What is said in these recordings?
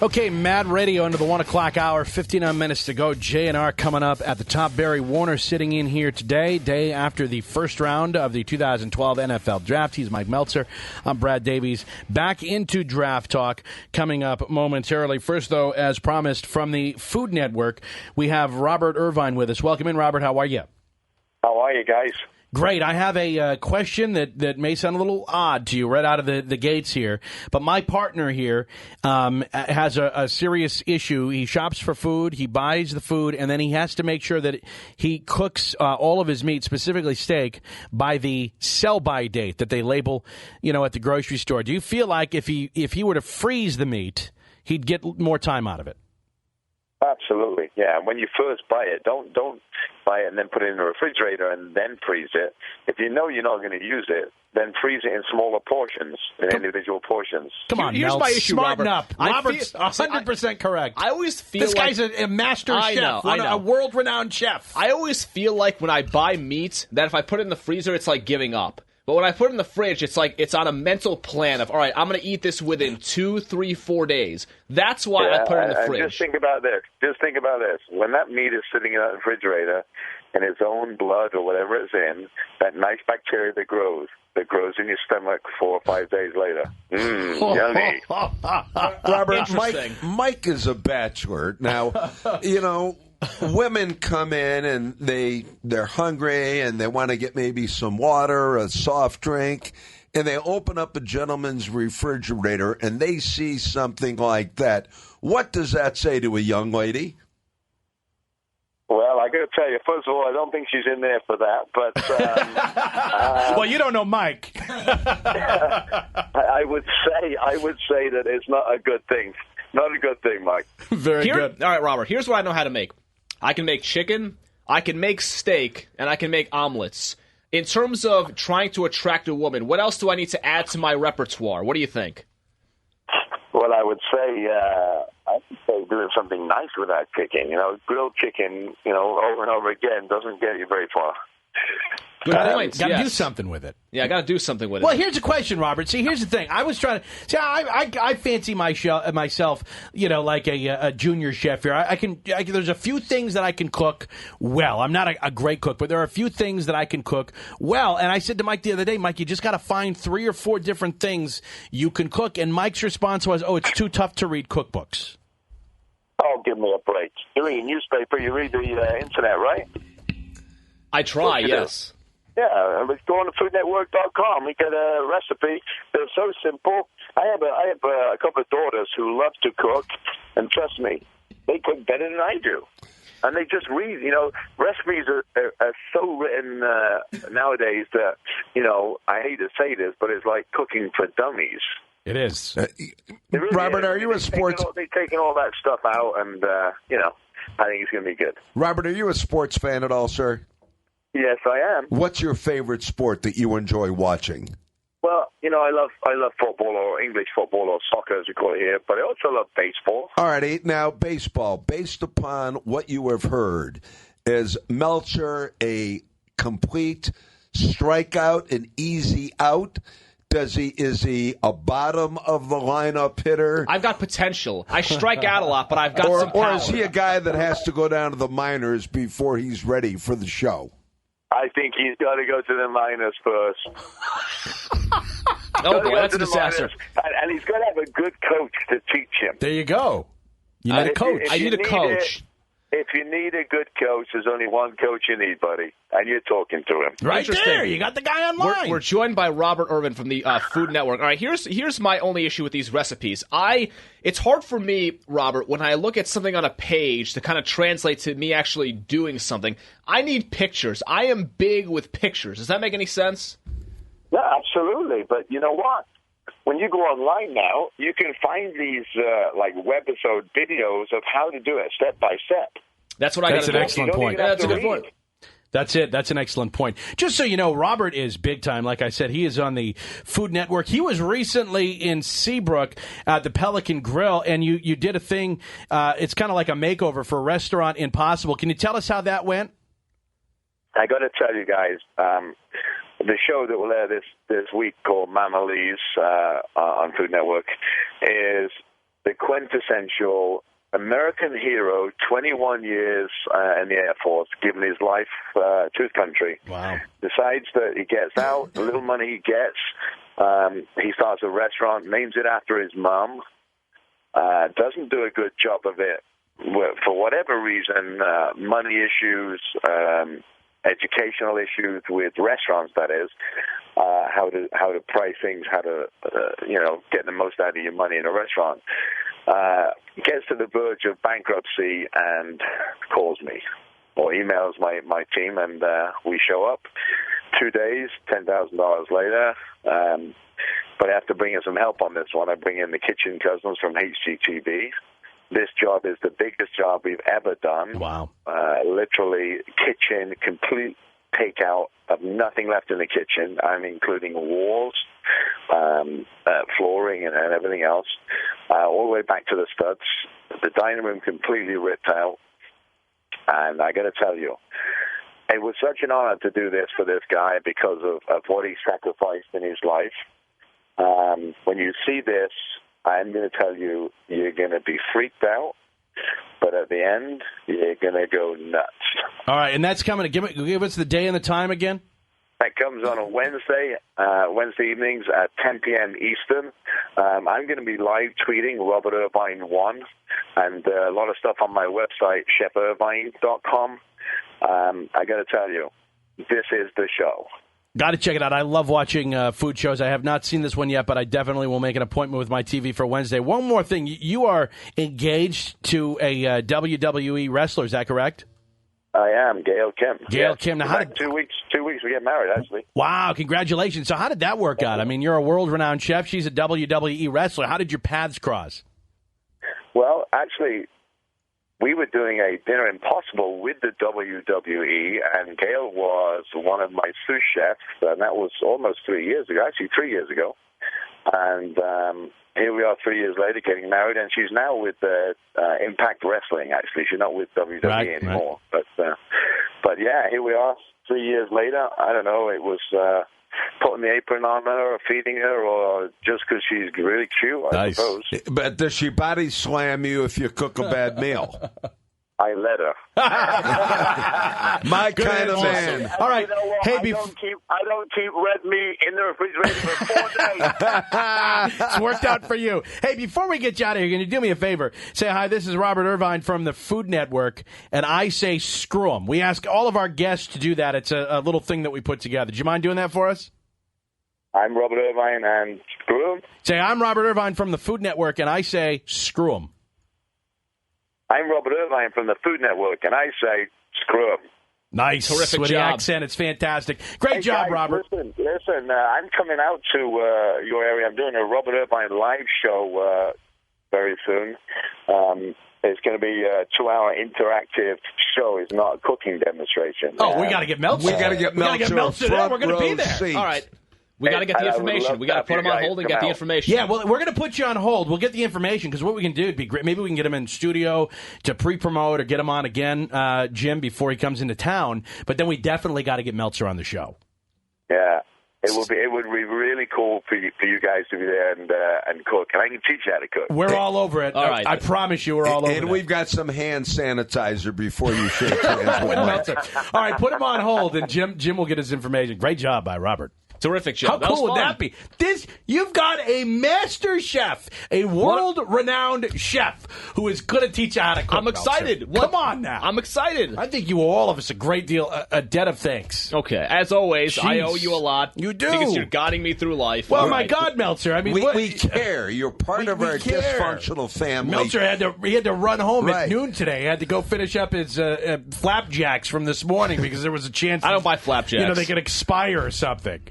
Okay, MaD Radio into the 1 o'clock hour, 59 minutes to go. J&R coming up at the top. Barry Warner sitting in here today, day after the first round of the 2012 NFL Draft. He's Mike Meltser. I'm Brad Davies. Back into draft talk coming up momentarily. First, though, as promised, from the Food Network, we have Robert Irvine with us. Welcome in, Robert. How are you? How are you, guys? Great. I have a question that may sound a little odd to you right out of the gates here, but my partner here has a serious issue. He shops for food, he buys the food, and then he has to make sure that he cooks all of his meat, specifically steak, by the sell-by date that they label, at the grocery store. Do you feel like if he were to freeze the meat, he'd get more time out of it? Absolutely, yeah. When you first buy it, don't buy it and then put it in the refrigerator and then freeze it. If you know you're not going to use it, then freeze it in smaller portions, in individual portions. Come on, here's my issue, Smarten Robert. up. Robert's 100% correct. I always feel this guy's a master chef, a world-renowned chef. I always feel like when I buy meat that if I put it in the freezer, it's like giving up. But when I put it in the fridge, it's like it's on a mental plan of, all right, I'm going to eat this within 2, 3, 4 days. That's why I put it in the fridge. Just think about this. When that meat is sitting in that refrigerator in its own blood or whatever it's in, that nice bacteria that grows in your stomach 4 or 5 days later. Yummy. Robert, Mike is a bachelor. Now, women come in and they're hungry and they want to get maybe some water, a soft drink, and they open up a gentleman's refrigerator and they see something like that. What does that say to a young lady? Well, I got to tell you, first of all, I don't think she's in there for that. But well, you don't know Mike. I would say that it's not a good thing. Not a good thing, Mike. Very good. All right, Robert. Here's what I know how to make. I can make chicken, I can make steak, and I can make omelets. In terms of trying to attract a woman, what else do I need to add to my repertoire? What do you think? Well, I would say doing something nice with that chicken. Grilled chicken, over and over again doesn't get you very far. Good point. Got to do something with it. Yeah, I got to do something with it. Well, here's a question, Robert. See, here's the thing. I was trying to see. I fancy myself, like a junior chef here. There's a few things that I can cook well. I'm not a great cook, but there are a few things that I can cook well. And I said to Mike the other day, Mike, you just got to find 3 or 4 different things you can cook. And Mike's response was, "Oh, it's too tough to read cookbooks." Oh, give me a break. You read a newspaper, you read the internet, right? I try, yes. Yeah, let's go on to foodnetwork.com. We get a recipe. They're so simple. I have a couple of daughters who love to cook, and trust me, they cook better than I do. And they just read, recipes are so written nowadays that, I hate to say this, but it's like cooking for dummies. It is. Really Robert, is. are you a sports... They're taking all that stuff out, and, I think it's going to be good. Robert, are you a sports fan at all, sir? Yes, I am. What's your favorite sport that you enjoy watching? Well, I love football or English football or soccer, as we call it here, but I also love baseball. All righty. Now, baseball, based upon what you have heard, is Meltser a complete strikeout, an easy out? Is he a bottom of the lineup hitter? I've got potential. I strike out a lot, but I've got some power. Or is he a guy that has to go down to the minors before he's ready for the show? I think he's got to go to the minors first. Oh, boy, that's a disaster. And he's got to have a good coach to teach him. There you go. You need a coach. I need a coach. If you need a good coach, there's only one coach you need, buddy, and you're talking to him. Right there. You got the guy online. We're joined by Robert Irvine from the Food Network. All right, here's my only issue with these recipes. It's hard for me, Robert, when I look at something on a page to kind of translate to me actually doing something. I need pictures. I am big with pictures. Does that make any sense? Yeah, absolutely. But you know what? When you go online now, you can find these like webisode videos of how to do it step by step. That's what I got to do. That's an excellent point. That's a good point. That's it. That's an excellent point. Just so you know, Robert is big time. Like I said, he is on the Food Network. He was recently in Seabrook at the Pelican Grill, and you did a thing. It's kind of like a makeover for Restaurant Impossible. Can you tell us how that went? I got to tell you guys, the show that will air this week called Mamma Lee's on Food Network is the quintessential American hero, 21 years in the Air Force, giving his life to his country. Wow. Decides that he gets out, the little money he gets, he starts a restaurant, names it after his mom, doesn't do a good job of it. For whatever reason, money issues, educational issues with restaurants, that is, how to price things, how to get the most out of your money in a restaurant. Gets to the verge of bankruptcy and calls me or emails my team, and we show up. 2 days, $10,000 later. But I have to bring in some help on this one. I bring in the kitchen cousins from HGTV. This job is the biggest job we've ever done. Wow. Literally kitchen, complete takeout of nothing left in the kitchen. I'm including walls, flooring, and everything else, all the way back to the studs. The dining room completely ripped out. And I got to tell you, it was such an honor to do this for this guy because of what he sacrificed in his life. When you see this, I'm going to tell you, you're going to be freaked out, but at the end, you're going to go nuts. All right, and that's coming. Give us the day and the time again. That comes on a Wednesday evenings at 10 p.m. Eastern. I'm going to be live tweeting Robert Irvine 1 and a lot of stuff on my website, chefirvine.com. I got to tell you, this is the show. Got to check it out. I love watching food shows. I have not seen this one yet, but I definitely will make an appointment with my TV for Wednesday. One more thing. You are engaged to a WWE wrestler. Is that correct? I am, Gail Kim. Gail Kim. Now, 2 weeks we get married, actually. Wow, congratulations. So how did that work out? I mean, you're a world-renowned chef. She's a WWE wrestler. How did your paths cross? Well, actually, we were doing a Dinner Impossible with the WWE, and Gail was one of my sous chefs, and that was almost 3 years ago, actually 3 years ago. And here we are 3 years later getting married, and she's now with Impact Wrestling, actually. She's not with WWE anymore. Right. But yeah, here we are 3 years later. I don't know, it was putting the apron on her or feeding her or just because she's really cute, I suppose. But does she body slam you if you cook a bad meal? I let her. My kind of man. All right. You know what? Hey, I don't keep red meat in the refrigerator for 4 days. It's worked out for you. Hey, before we get you out of here, can you do me a favor? Say hi, this is Robert Irvine from the Food Network, and I say screw 'em. We ask all of our guests to do that. It's a little thing that we put together. Do you mind doing that for us? I'm Robert Irvine, and screw 'em. Say, I'm Robert Irvine from the Food Network, and I say screw 'em. I'm Robert Irvine from the Food Network, and I say, screw 'em. Nice. Terrific with job. The accent. It's fantastic. Great job, guys, Robert. Listen, I'm coming out to your area. I'm doing a Robert Irvine live show very soon. It's going to be a 2-hour interactive show. It's not a cooking demonstration. Oh, we got to get Meltser. We got to get Meltser there. We're going to be there. Seats. All right. We got to get the information. We got to put him on hold and get the information. Yeah, well, we're going to put you on hold. We'll get the information because what we can do would be great. Maybe we can get him in studio to pre-promote or get him on again, Jim, before he comes into town. But then we definitely got to get Meltser on the show. Yeah, it would be really cool for you guys to be there and cook. And I can teach you how to cook. We're all over it. All right. I promise you, we're all over it. And we've got some hand sanitizer before you shake hands with Meltser. All right, put him on hold, and Jim will get his information. Great job by Robert. Terrific job. How cool would that be? You've got a master chef, a world-renowned chef who is going to teach you how to cook. I'm excited. Come on now. I'm excited. I think you owe all of us a great deal, a debt of thanks. Okay. As always, Jeez. I owe you a lot. You do. Because you're guiding me through life. Well, all my right. God, Meltser. I mean, we care. You're part of our dysfunctional family. Meltser had to run home at noon today. He had to go finish up his flapjacks from this morning because there was a chance. I don't buy flapjacks. They could expire or something.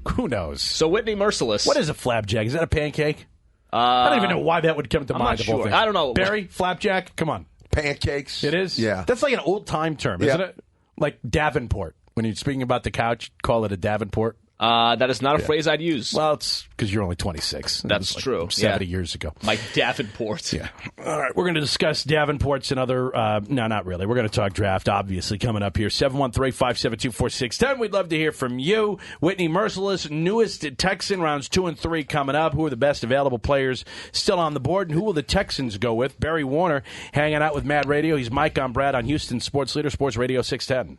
Who knows? So Whitney Merciless. What is a flapjack? Is that a pancake? I don't even know why that would come to mind. not Of all sure. things. I don't know. Barry, flapjack? Come on. Pancakes. It is? Yeah. That's like an old-time term, isn't it? Like Davenport. When you're speaking about the couch, call it a Davenport. That is not a phrase I'd use. Well, it's because you're only 26. That's true. 70 years ago. Mike Davenport. Yeah. All right, we're going to discuss Davenports and other... no, not really. We're going to talk draft, obviously, coming up here. 713-572-4610. We'd love to hear from you. Whitney Merciless, newest Texan, rounds 2 and 3 coming up. Who are the best available players still on the board, and who will the Texans go with? Barry Warner hanging out with MaD Radio. He's Mike on Brad on Houston Sports Leader, Sports Radio 610.